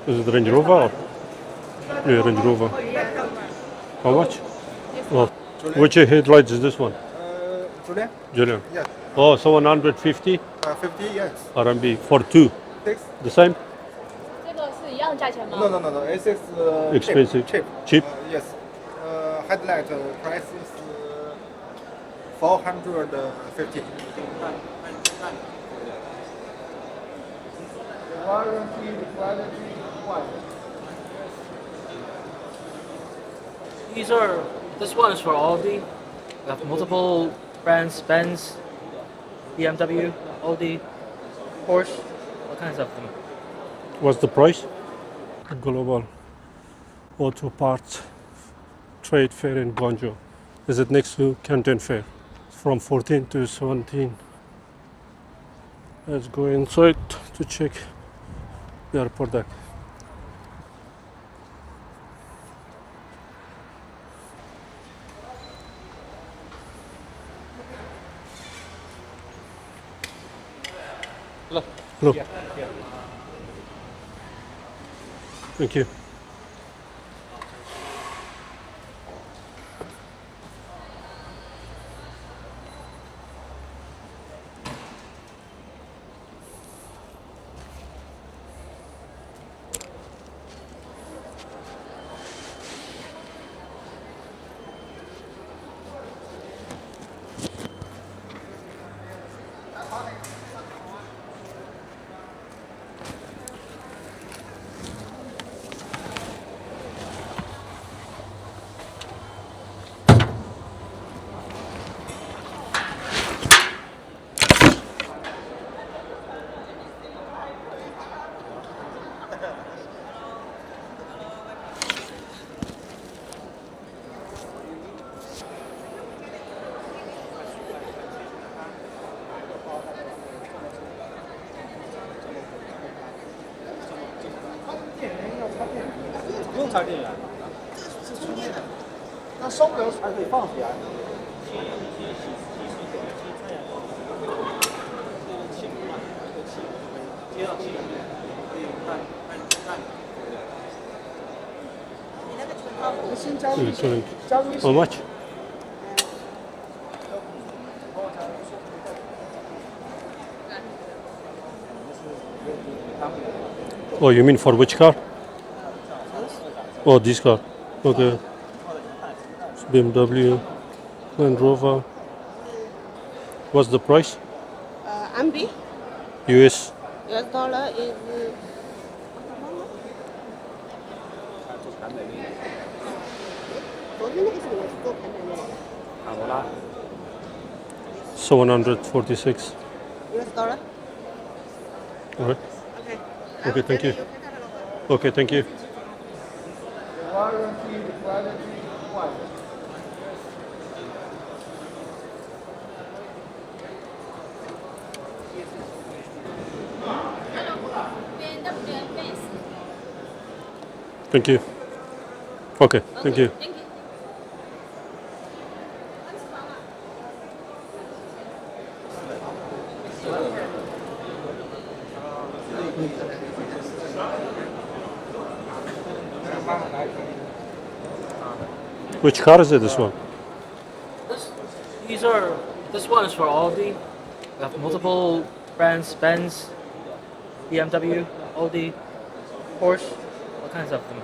Is it Range Rover? Or? Yeah, Range Rover. How much? Oh. Which headlight is this one? Julian? Julian. Yes. Oh, so 150 50, yes. RMB for two. Six? The same? 这个是一样价钱吗？ No, no, no, no. It is Expensive. Cheap. Cheap? Yes. Headlight price is 450. Warranty, quality, what? This one is for Audi. We have multiple brands, Benz, BMW, Audi, Porsche, all kinds of them. What's the price? Global Auto Parts Trade Fair in Guangzhou. Is it next to Canton Fair? From 14 to 17. Let's go inside to check their product. Look. Thank you. How much? Oh, you mean for which car? Oh, this car. Okay. It's BMW, Land Rover. What's the price? RMB, US. US dollar is 昨天那个是我是做盘的那个 746. US dollar. All right. Okay. Okay, thank you. Okay, thank you. Warranty, quality, what? Thank you. Okay, thank you. Thank you. Which car is it, this one? This one is for Audi. We have multiple brands, Benz, BMW, Audi, Porsche, all kinds of them.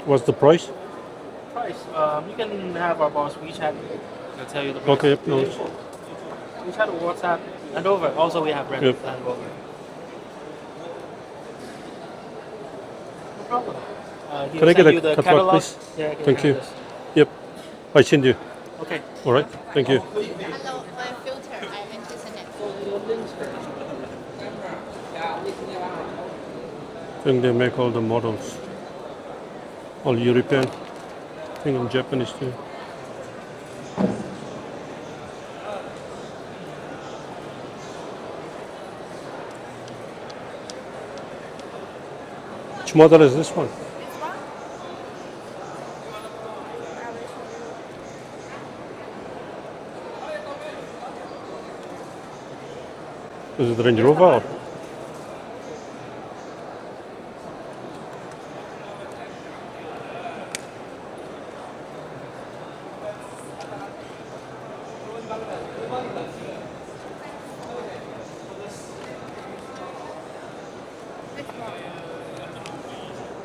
What's the price? Price, you can have our boss WeChat. I'll tell you the price. Okay, yep, no worries. WeChat or WhatsApp. And over. Also, we have brand Yep. and over. No problem. Can I get a you the catalog, catalog? please? Yeah, I can Thank have you. this. Yep, I send you. Okay. All right, thank you. Hello, my filter. I went to select. I think they make all the models. All European. I think in Japanese too. Which model is this one? Is it Range Rover? Or?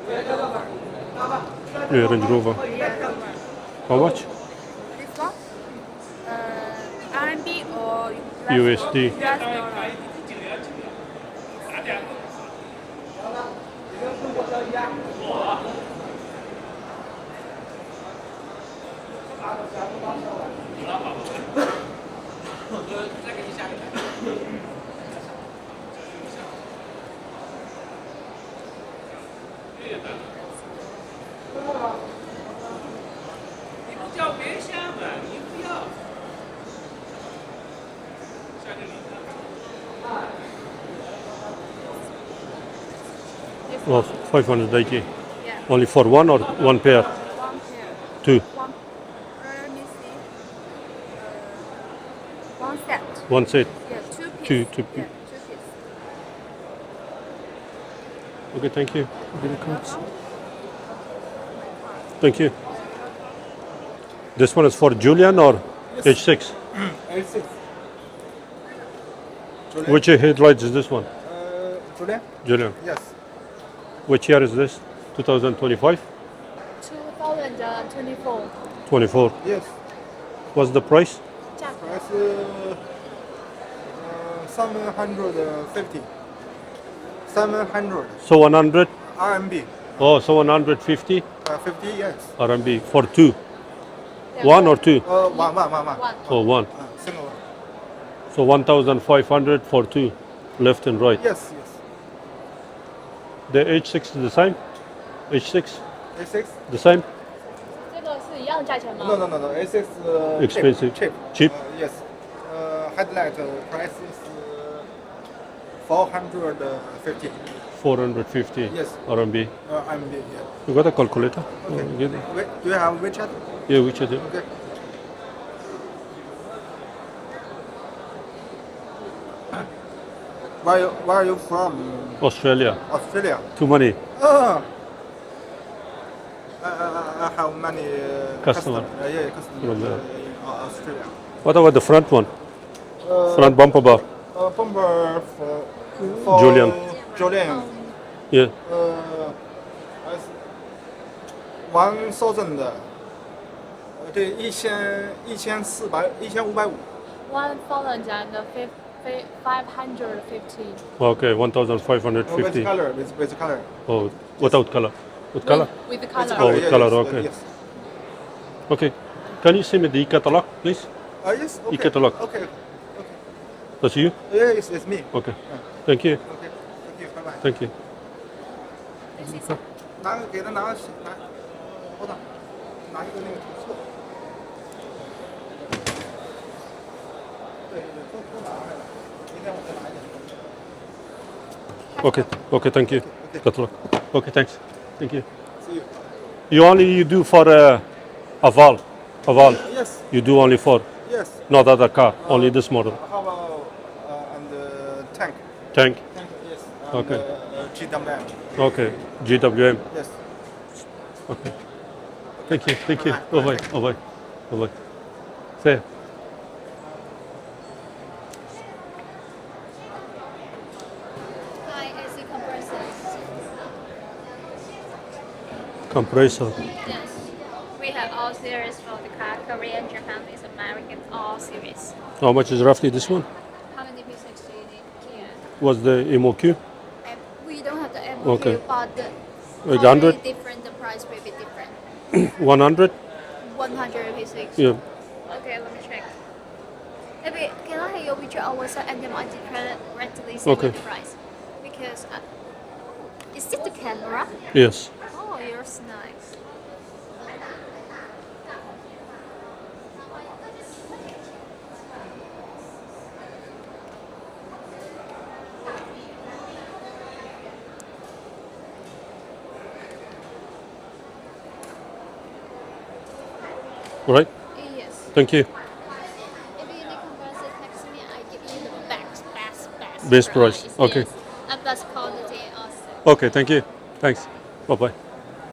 Yeah, Range Rover. How much? This one? RMB or USD. US dollar? Oh, 580. Yeah. Only for one or one pair? One pair. Two. One. Let me see. One set. One set. Yeah, two piece. Two Yeah, piece. two piece. Okay, thank you. Give the cards. Thank you. This one is for Julian or H6? H6. Which headlights is this one? Julian? Julian. Yes. Which year is this? 2025? 2024 24. Yes. What's the price? 价格 Price 750. 700 So 100? RMB. Oh, so 150 50, yes. RMB for two. One or two? One. one Oh, one. Single one. So 1,500 for two, left and right. Yes. The H6 is the same? H6 A6? the same? 这个是一样价钱吗 No. A6 Expensive. Cheap. Cheap? Yes. Headlight price is 450. 450 Yes. RMB. RMB. Yeah. You got a calculator? Okay. Oh, get it. Wait, do you have WeChat? Yeah, which is it? Okay. Where are you from? Australia. Australia. Too many. I have many Customer. customers From there. in Australia. What about the front one? Front bumper bar. Bumper for Julian. Julian. Yeah. 1000对1550 1550 Okay, with 1,550. color with color. Oh, without color. With color? with With color Oh, with yes, color, yes, okay. Yes. Okay. Can you send me the e-catalog, please? Yes. Okay. E-catalog. Okay. That's you? Yes, it's me. Okay. Thank you. Okay. Thank you. Bye bye. Thank you. 给他拿我等拿一个那个图册。对，都拿来了，明天我再拿一点。 Okay, thank you. Good luck. Okay, thanks. Thank you. See you. You do for Aval. Yes. You do only for, Yes. not other car, only this model. How about and tank? Tank. Tank, yes. And, Okay. GWM. Okay. GWM. Yes. Okay. Thank you. Bye bye. See ya. high AC compressors. Compressor. Yes, we have all series for the car, Korean, Japanese, American, all series. How much is roughly this one? How many pieces do you need here? What's the MOQ? We don't have the MOQ, Okay. but the Like how many 100? different, the price will be different. 100? 100 pieces. Yeah. Okay, let me check. Maybe can I have your picture on WhatsApp and then I directly send Okay. you the price? Because is it the camera? Yes. Oh, yours nice. All right. Yes. Thank you. If you need compressor, text me. I give you the best Best price. Okay. Yes. And best quality also. Okay, thank you. Thanks. Bye bye.